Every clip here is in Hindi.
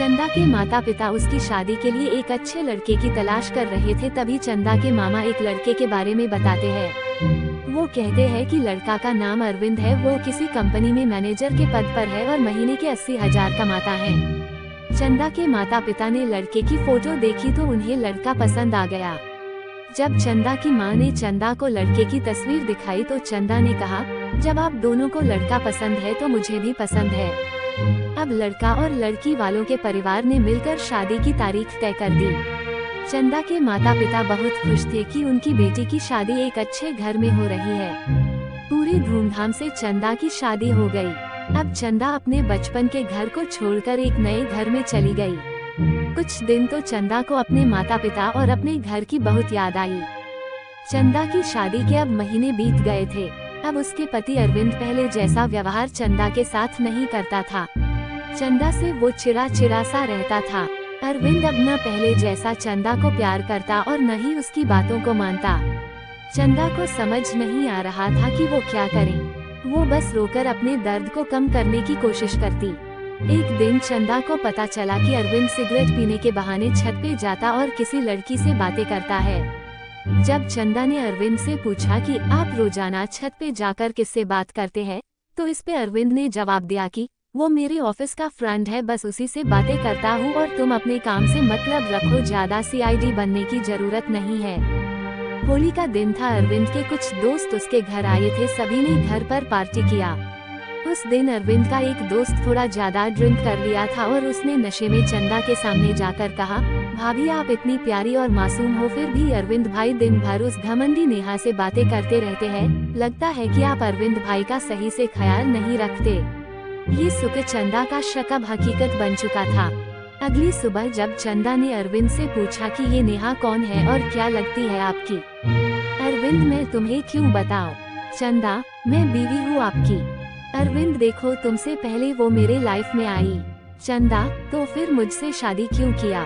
चंदा के माता पिता उसकी शादी के लिए एक अच्छे लड़के की तलाश कर रहे थे। तभी चंदा के मामा एक लड़के के बारे में बताते हैं। वो कहते हैं कि लड़का का नाम अरविंद है, वो किसी कंपनी में मैनेजर के पद पर है और महीने के 80,000 कमाता है। चंदा के माता पिता ने लड़के की फोटो देखी तो उन्हें लड़का पसंद आ गया। जब चंदा की मां ने चंदा को लड़के की तस्वीर दिखाई तो चंदा ने कहा, जब आप दोनों को लड़का पसंद है तो मुझे भी पसंद है। अब लड़का और लड़की वालों के परिवार ने मिलकर शादी की तारीख तय कर दी। चंदा के माता पिता बहुत खुश थे कि उनकी बेटी की शादी एक अच्छे घर में हो रही है। पूरी धूमधाम से चंदा की शादी हो गई। अब चंदा अपने बचपन के घर को छोड़कर एक नए घर में चली गई। कुछ दिन तो चंदा को अपने माता पिता और अपने घर की बहुत याद आई। चंदा की शादी के अब महीने बीत गए थे। अब उसके पति अरविंद पहले जैसा व्यवहार चंदा के साथ नहीं करता था। चंदा से वो चिड़ा सा रहता था। अरविंद अब न पहले जैसा चंदा को प्यार करता और न ही उसकी बातों को मानता। चंदा को समझ नहीं आ रहा था कि वो क्या करे। वो बस रोकर अपने दर्द को कम करने की कोशिश करती। एक दिन चंदा को पता चला कि अरविंद सिगरेट पीने के बहाने छत पे जाता और किसी लड़की से बातें करता है। जब चंदा ने अरविंद से पूछा कि आप रोजाना छत पे जाकर किससे बात करते हैं, तो इस पे अरविंद ने जवाब दिया कि वो मेरे ऑफिस का फ्रेंड है, बस उसी से बातें करता हूँ और तुम अपने काम से मतलब रखो, ज्यादा सीआईडी बनने की जरूरत नहीं है। होली का दिन था। अरविंद के कुछ दोस्त उसके घर आए थे। सभी ने घर पर पार्टी किया। उस दिन अरविंद का एक दोस्त थोड़ा ज्यादा ड्रिंक कर लिया था और उसने नशे में चंदा के सामने जाकर कहा, भाभी आप इतनी प्यारी और मासूम हो, फिर भी अरविंद भाई दिन भर उस घमंडी नेहा से बातें करते रहते हैं। लगता है कि आप अरविंद भाई का सही से ख्याल नहीं रखते। ये सुख चंदा का शक अब हकीकत बन चुका था। अगली सुबह जब चंदा ने अरविंद से पूछा कि ये नेहा कौन है और क्या लगती है आपकी? अरविंद, मैं तुम्हें क्यों बताऊं? चंदा, मैं बीवी हूँ आपकी। अरविंद, देखो तुमसे पहले वो मेरे लाइफ में आई। चंदा, तो फिर मुझसे शादी क्यों किया?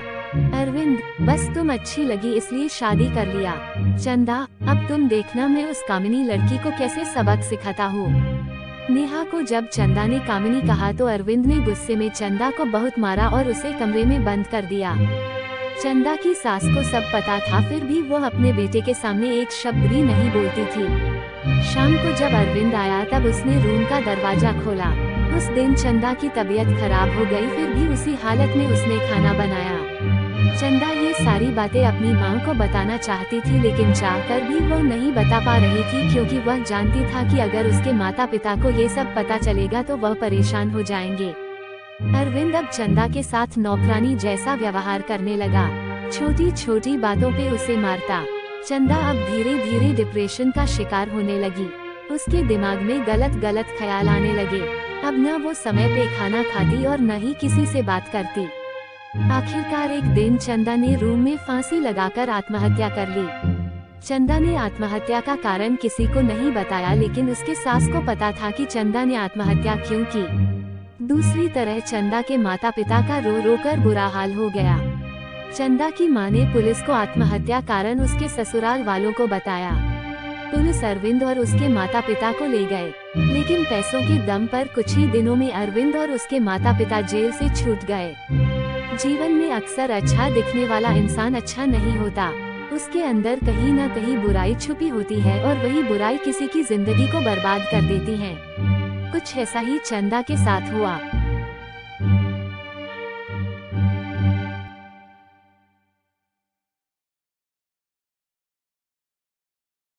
अरविंद, बस तुम अच्छी लगी इसलिए शादी कर लिया। चंदा, अब तुम देखना मैं उस कामिनी लड़की को कैसे सबक सिखाता हूँ। नेहा को जब चंदा ने कामिनी कहा तो अरविंद ने गुस्से में चंदा को बहुत मारा और उसे कमरे में बंद कर दिया। चंदा की सास को सब पता था, फिर भी वो अपने बेटे के सामने एक शब्द भी नहीं बोलती थी। शाम को जब अरविंद आया तब उसने रूम का दरवाजा खोला। उस दिन चंदा की तबीयत खराब हो गई, फिर भी उसी हालत में उसने खाना बनाया। चंदा ये सारी बातें अपनी माँ को बताना चाहती थी, लेकिन चाहकर भी वो नहीं बता पा रही थी, क्योंकि वह जानती था कि अगर उसके माता पिता को ये सब पता चलेगा तो वह परेशान हो जाएंगे। अरविंद अब चंदा के साथ नौकरानी जैसा व्यवहार करने लगा। छोटी छोटी बातों पे उसे मारता। चंदा अब धीरे धीरे डिप्रेशन का शिकार होने लगी। उसके दिमाग में गलत ख्याल आने लगे। अब न वो समय पे खाना खाती और न ही किसी से बात करती। आखिरकार एक दिन चंदा ने रूम में फांसी लगाकर आत्महत्या कर ली। चंदा ने आत्महत्या का कारण किसी को नहीं बताया, लेकिन उसके सास को पता था कि चंदा ने आत्महत्या क्यों की। दूसरी तरह चंदा के माता पिता का रो रो कर बुरा हाल हो गया। चंदा की मां ने पुलिस को आत्महत्या कारण उसके ससुराल वालों को बताया। पुलिस अरविंद और उसके माता पिता को ले गए, लेकिन पैसों के दम पर कुछ ही दिनों में अरविंद और उसके माता पिता जेल से छूट गए। जीवन में अक्सर अच्छा दिखने वाला इंसान अच्छा नहीं होता। उसके अंदर कहीं न कहीं बुराई छुपी होती है और वही बुराई किसी की जिंदगी को बर्बाद कर देती है। कुछ ऐसा ही चंदा के साथ हुआ।